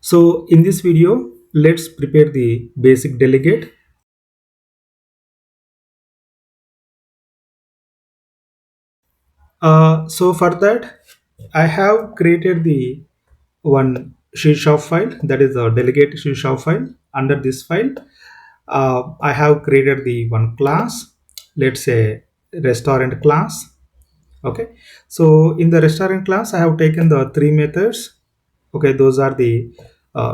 So in this video, let's prepare the basic delegate. So for that, I have created the one shell file, that is a delegate shell file. Under this file, I have created the one class, let's say restaurant class. Okay, so in the restaurant class, I have taken the three methods. Okay, those are the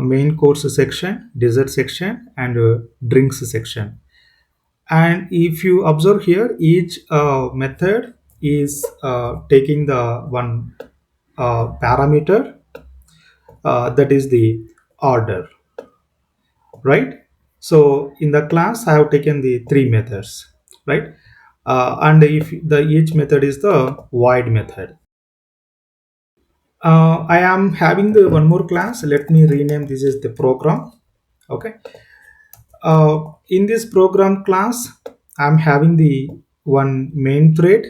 main course section, dessert section, and drinks section. And if you observe here, each method is taking the one parameter, that is the order, right? So in the class I have taken the three methods, right? And if the each method is the void method. I am having the one more class. Let me rename this is the program. Okay, in this program class I'm having the one main thread.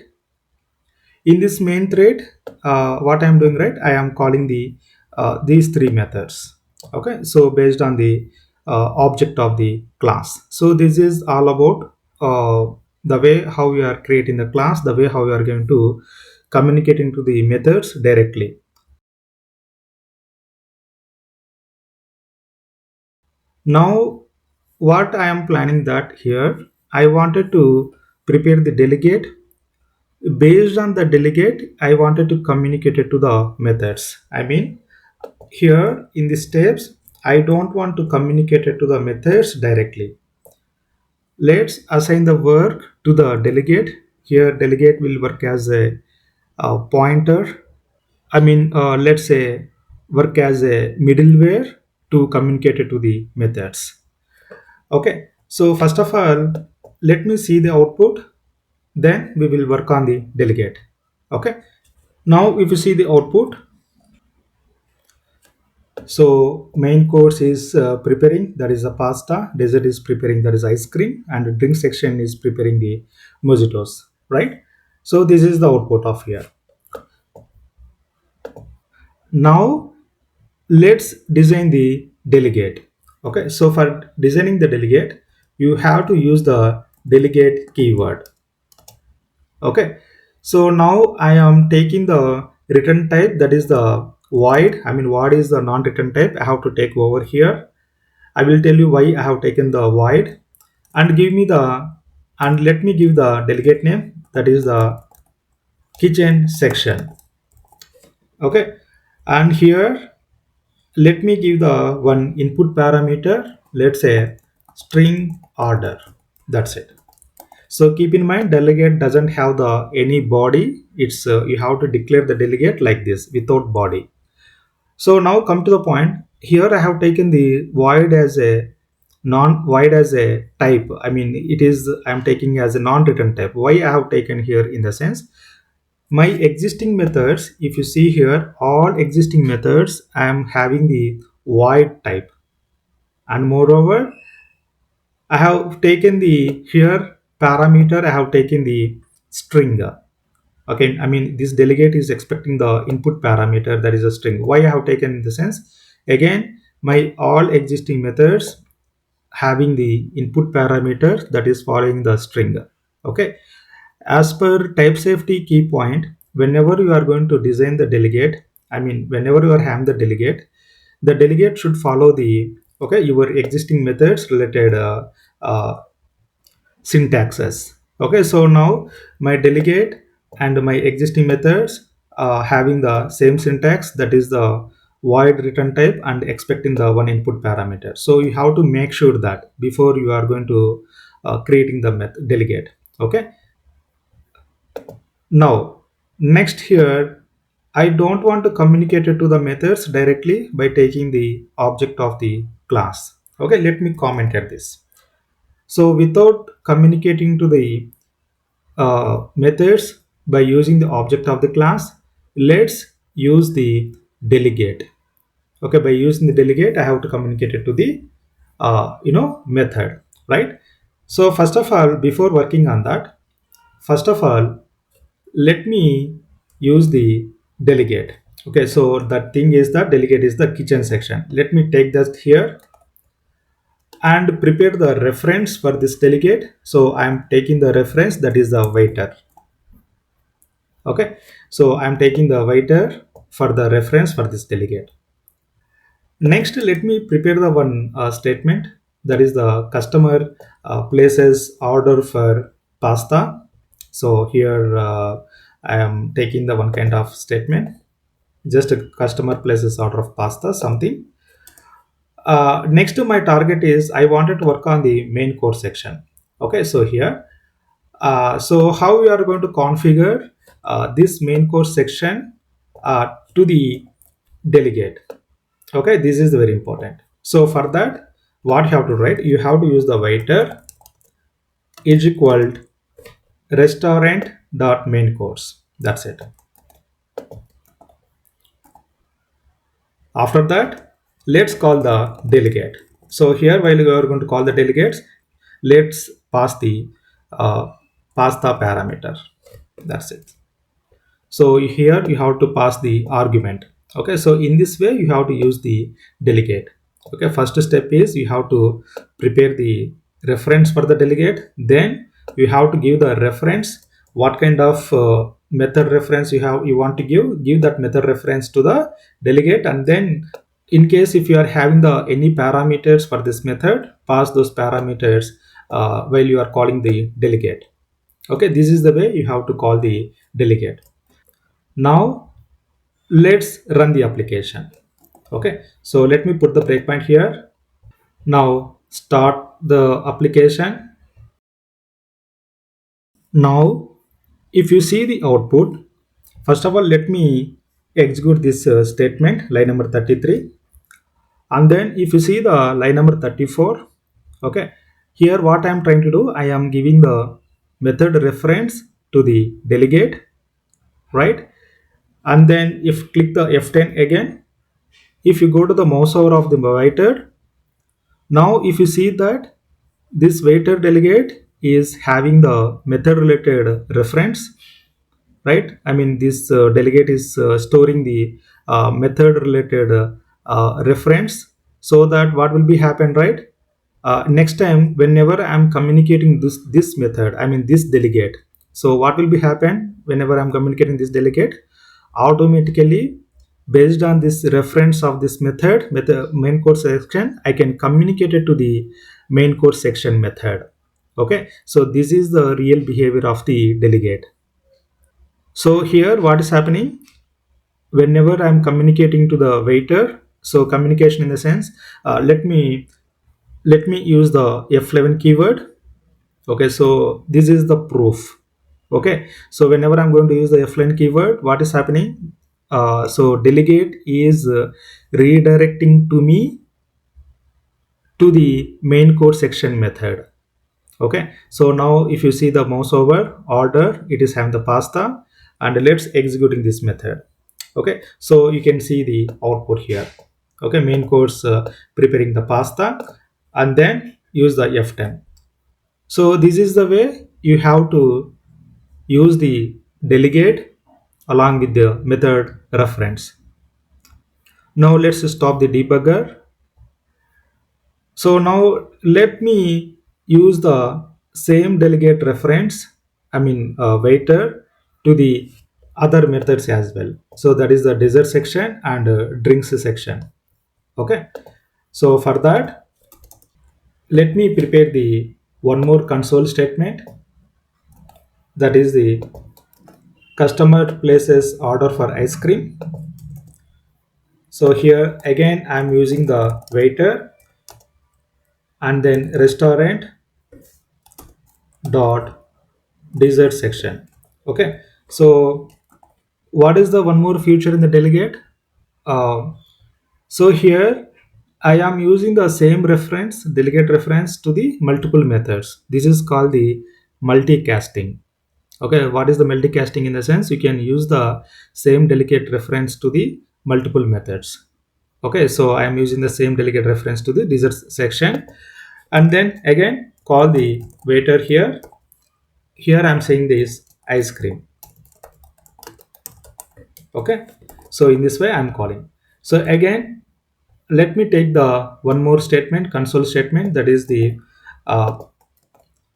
In this main thread, what I am doing, right, I am calling the these three methods. Okay, so based on the object of the class. So this is all about the way how we are creating the class, the way how we are going to communicating to the methods directly. Now what I am planning, that here I wanted to prepare the delegate. Based on the delegate, I wanted to communicate it to the methods. I mean, here in the steps, I don't want to communicate it to the methods directly. Let's assign the work to the delegate. Here delegate will work as a pointer. I mean, let's say work as a middleware to communicate it to the methods. Okay, so first of all, let me see the output, then we will work on the delegate. Okay, now if you see the output, so main course is preparing, that is a pasta, dessert is preparing, that is ice cream, and the drink section is preparing the mojitos, right? So this is the output of here. Now let's design the delegate. Okay, so for designing the delegate, you have to use the delegate keyword. Okay, so now I am taking the return type, that is the void. I mean, what is the non-return type I have to take over here. I will tell you why I have taken the void, and give me the, and let me give the delegate name, that is the kitchen section. Okay, and here let me give the one input parameter, let's say string order. That's it. So keep in mind, delegate doesn't have the any body. It's you have to declare the delegate like this without body. So now come to the point. Here I have taken the void as a non-void as a type. I mean, it is, I am taking as a non-return type. Why I have taken here, in the sense, my existing methods, if you see here, all existing methods I am having the void type, and moreover I have taken the here parameter, I have taken the string. Okay, I mean, this delegate is expecting the input parameter, that is a string. Why I have taken in the sense, again, my all existing methods having the input parameter that is following the string. Okay, as per type safety key point, whenever you are going to design the delegate, I mean, whenever you are having the delegate should follow the, okay, your existing methods related uh, syntaxes. Okay, so now my delegate and my existing methods having the same syntax, that is the void return type and expecting the one input parameter. So you have to make sure that before you are going to creating the delegate. Okay, now next here, I don't want to communicate it to the methods directly by taking the object of the class. Okay, let me comment at this. So without communicating to the methods by using the object of the class, let's use the delegate. Okay, by using the delegate, I have to communicate it to the method, right? So first of all, before working on that, first of all, let me use the delegate. Okay, so the thing is that delegate is the kitchen section. Let me take that here and prepare the reference for this delegate. So I'm taking the reference, that is the waiter. Okay, so I'm taking the waiter for the reference for this delegate. Next, let me prepare the one statement, that is the customer places order for pasta. So here I am taking the one kind of statement, just a customer places order of pasta something. Next to my target is I wanted to work on the main course section. Okay, so here, so how we are going to configure this main course section to the delegate. Okay, this is very important. So for that, what you have to write, you have to use the waiter is equal to restaurant dot main course. That's it. After that, let's call the delegate. So here, while we are going to call the delegates, let's pass the uh, pasta parameter. That's it. So here you have to pass the argument. Okay, so in this way you have to use the delegate. Okay, first step is you have to prepare the reference for the delegate. Then you have to give the reference, what kind of method reference you want to give that method reference to the delegate. And then in case if you are having the any parameters for this method, pass those parameters while you are calling the delegate. Okay, this is the way you have to call the delegate. Now let's run the application. Okay, so let me put the breakpoint here. Now start the application. Now if you see the output, first of all let me execute this statement, line number 33. And then if you see the line number 34, okay, here what I am trying to do, I am giving the method reference to the delegate, right? And then if click the F10 again, if you go to the mouse over of the waiter, now if you see that this waiter delegate is having the method related reference, right? I mean this delegate is storing the method related reference, so that what will be happen, right? Next time whenever I'm communicating this method, I mean this delegate, so what will be happen whenever I'm communicating this delegate, automatically based on this reference of this method main course section, I can communicate it to the main course section method. Okay, so this is the real behavior of the delegate. So here what is happening, whenever I'm communicating to the waiter, so communication in the sense, let me use the F11 keyword. Okay, so this is the proof. Okay, so whenever I'm going to use the F11 keyword, what is happening, so delegate is redirecting to me to the main core section method. Okay, so now if you see the mouse over order, it is having the pasta, and let's executing this method. Okay, so you can see the output here. Okay, main course preparing the pasta, and then use the F10. So this is the way you have to use the delegate along with the method reference. Now let's stop the debugger. So now let me use the same delegate reference, I mean waiter, to the other methods as well. So that is the dessert section and drinks section. Okay, so for that, let me prepare the one more console statement, that is the customer places order for ice cream. So here again I'm using the waiter and then restaurant dot dessert section. Okay, so what is the one more feature in the delegate? Uh, so here I am using the same reference, delegate reference, to the multiple methods. This is called the multicasting. Okay, what is the multicasting? In the sense, you can use the same delegate reference to the multiple methods. Okay, so I am using the same delegate reference to the dessert section, and then again call the waiter here. Here I am saying this ice cream. Okay, So in this way I'm calling. So again, let me take the one more statement, console statement, that is the uh,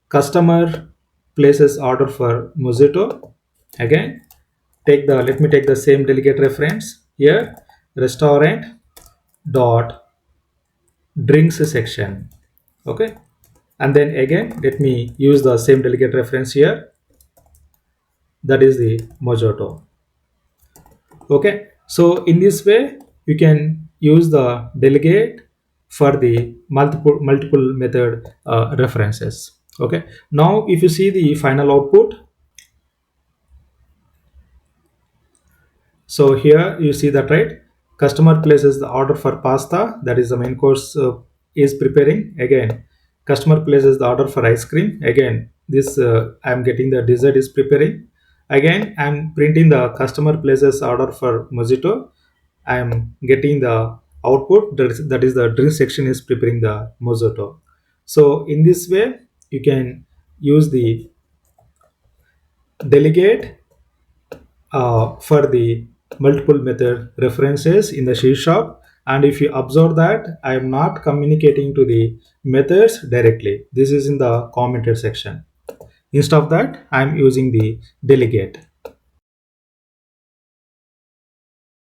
customer places order for mojito. Again, take the let me take the same delegate reference here, restaurant dot drinks section. Okay, and then again let me use the same delegate reference here, that is the mojito. Okay, so in this way you can use the delegate for the multiple method references. Okay, now if you see the final output, so here you see that, right? Customer places the order for pasta, that is the main course is preparing. Again, customer places the order for ice cream. Again, this I'm getting the dessert is preparing. Again, I'm printing the customer places order for mojito. I'm getting the output, that is the drink section is preparing the mojito. So in this way, you can use the delegate for the multiple method references in the C sharp. And if you observe that I am not communicating to the methods directly, this is in the commented section. Instead of that, I am using the delegate.